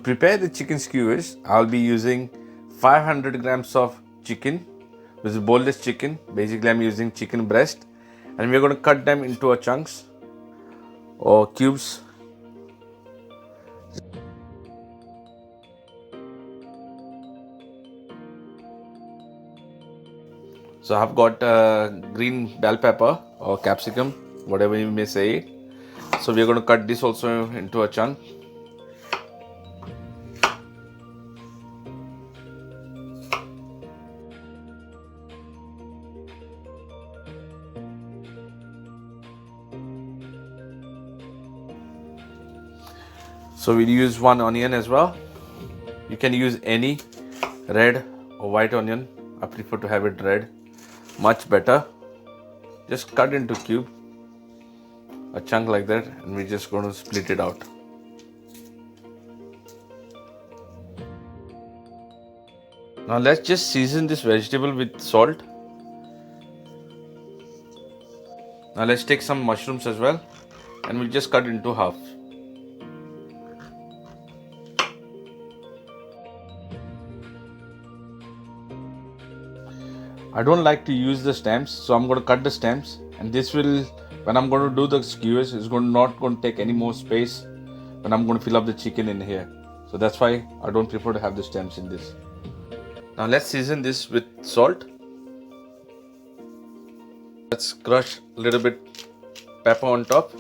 prepare the chicken skewers, I'll be using 500 grams of chicken. This is boneless chicken. Basically, I'm using chicken breast, and we're going to cut them into chunks or cubes. So I've got green bell pepper or capsicum, whatever you may say it. So we're going to cut this also into a chunk. So we'll use one onion as well. You can use any red or white onion. I prefer to have it red, much better. Just cut into cube, a chunk like that, and we're just going to split it out. Now let's just season this vegetable with salt. Now let's take some mushrooms as well, and we'll just cut into half. I don't like to use the stems, so I'm going to cut the stems, and this will, when I'm going to do the skewers, it's not going to take any more space when I'm going to fill up the chicken in here. So that's why I don't prefer to have the stems in this. Now let's season this with salt. Let's crush a little bit pepper on top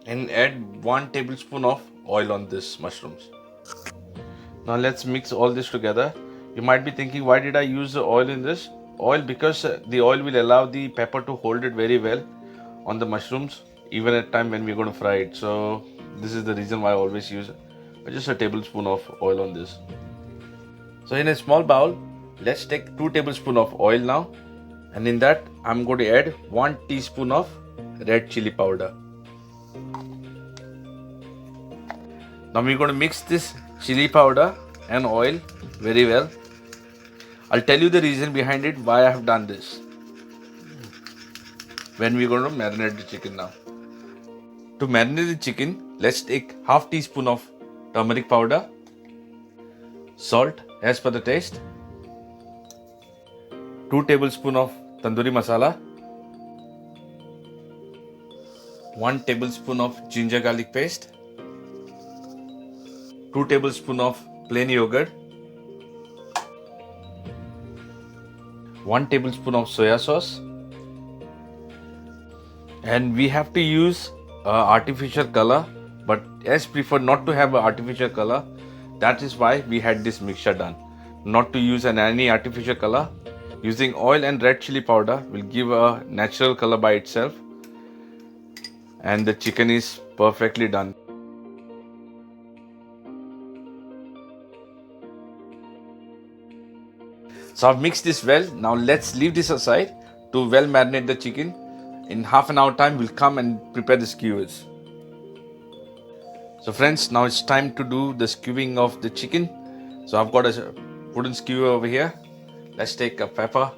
and add 1 tablespoon of oil on this mushrooms. Now let's mix all this together. You might be thinking, why did I use the oil in this? Oil, because the oil will allow the pepper to hold it very well on the mushrooms, even at time when we're going to fry it. So this is the reason why I always use just a tablespoon of oil on this. So in a small bowl, let's take 2 tablespoons of oil now, and in that I'm going to add 1 teaspoon of red chili powder. Now we're going to mix this chili powder and oil very well. I'll tell you the reason behind it, why I have done this, when we're going to marinate the chicken now. To marinate the chicken, let's take half teaspoon of turmeric powder, salt as per the taste, 2 tablespoons of tandoori masala, 1 tablespoon of ginger garlic paste, 2 tablespoons of plain yogurt, 1 tablespoon of soya sauce, and we have to use artificial color, but as preferred not to have artificial color. That is why we had this mixture done, not to use any artificial color. Using oil and red chili powder will give a natural color by itself, and the chicken is perfectly done. So I've mixed this well. Now let's leave this aside to well marinate the chicken. In half an hour time, we'll come and prepare the skewers. So friends, now it's time to do the skewing of the chicken. So I've got a wooden skewer over here. Let's take a pepper,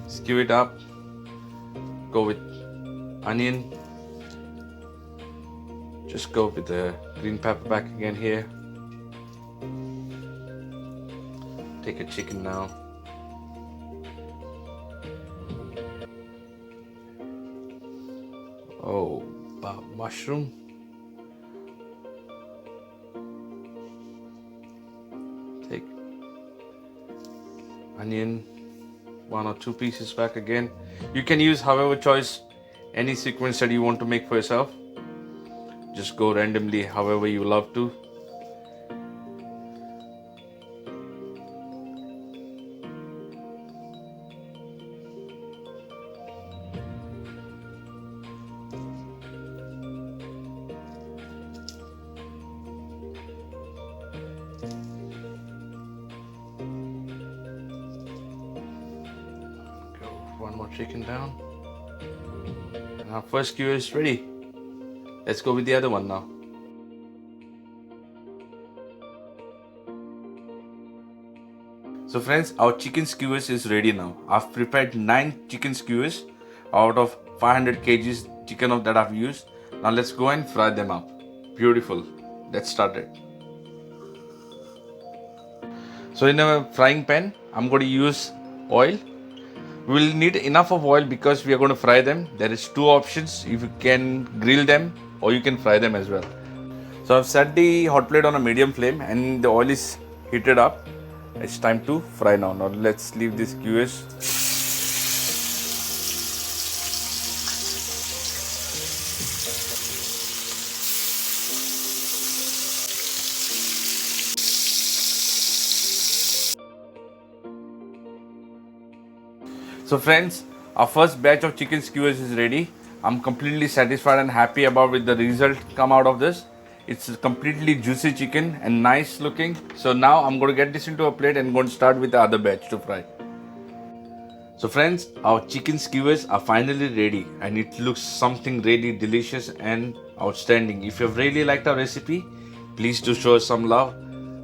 skew it up, go with onion, just go with the green pepper back again here. Take a chicken now. Oh, mushroom. Take onion, 1 or 2 pieces back again. You can use however choice, any sequence that you want to make for yourself. Just go randomly however you love to. One more chicken down. And our first skewer is ready. Let's go with the other one now. So friends, our chicken skewers is ready now. I've prepared 9 chicken skewers out of 500 kgs chicken that I've used. Now let's go and fry them up. Beautiful. Let's start it. So in a frying pan, I'm going to use oil. We will need enough of oil because we are going to fry them. There is two options. If you can grill them or you can fry them as well. So I've set the hot plate on a medium flame and the oil is heated up. It's time to fry now. Now let's leave this skewers. So friends, our first batch of chicken skewers is ready. I'm completely satisfied and happy about with the result come out of this. It's completely juicy chicken and nice looking. So now I'm going to get this into a plate and going to start with the other batch to fry. So friends, our chicken skewers are finally ready and it looks something really delicious and outstanding. If you've really liked our recipe, please do show us some love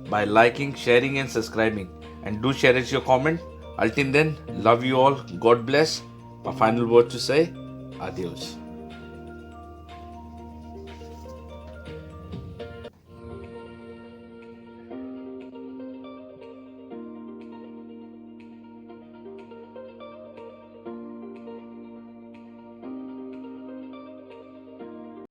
by liking, sharing and subscribing. And do share us your comment. Until then, love you all. God bless. My final word to say, adios.